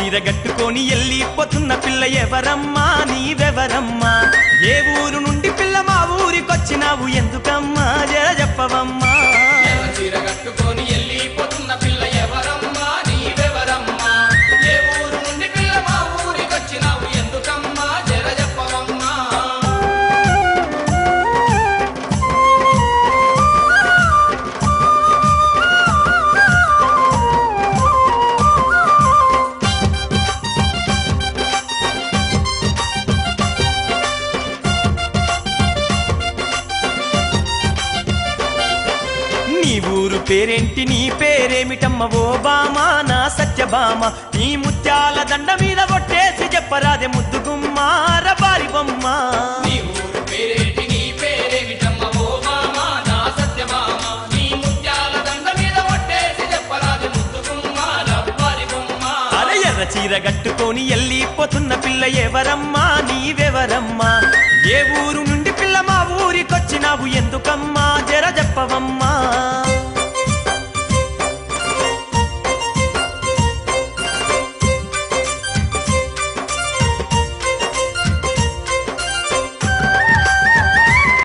చీర గట్టుకొని ఎల్లిపోతున్న పిల్ల ఎవరమ్మా నీవెవరమ్మా ఏ ఊరు నుండి పిల్ల మా ఊరికొచ్చినావు ఎందుకమ్మా జర చెప్పవమ్మా ఎర్ర చీర కట్టుకొని ఎల్లిపోతున్న పిల్ల ఎవరమ్మా నీవెవరమ్మా ఏ ఊరు నుండి పిల్ల మా ఊరికొచ్చినావు ఎందుకమ్మా జర చెప్పవమ్మా నీ ఊరు పేరేంటి నీ పేరేమిటమ్మ ఓ బామా నా సత్యభామ నీ ముత్యాల దండ మీద కొట్టేసి చెప్పరాదే ముద్దుగుమ్మా రబారి బొమ్మ నీ ఊరు పేరేంటి నీ పేరేమిటమ్మ ఓ మామా నా సత్యమామ నీ ముత్యాల దండ మీద కొట్టేసి చెప్పరాది ముద్దుగుమ్మ రవ్వారి బొమ్మ అరే ఎర్ర చీర గట్టుకొని ఎల్లిపోతున్న పిల్ల ఎవరమ్మా నీవెవరమ్మా ఏ ఊరు నుండి పిల్ల మా ఊరికొచ్చినావు ఎందుకమ్మా జర చెప్పవమ్మా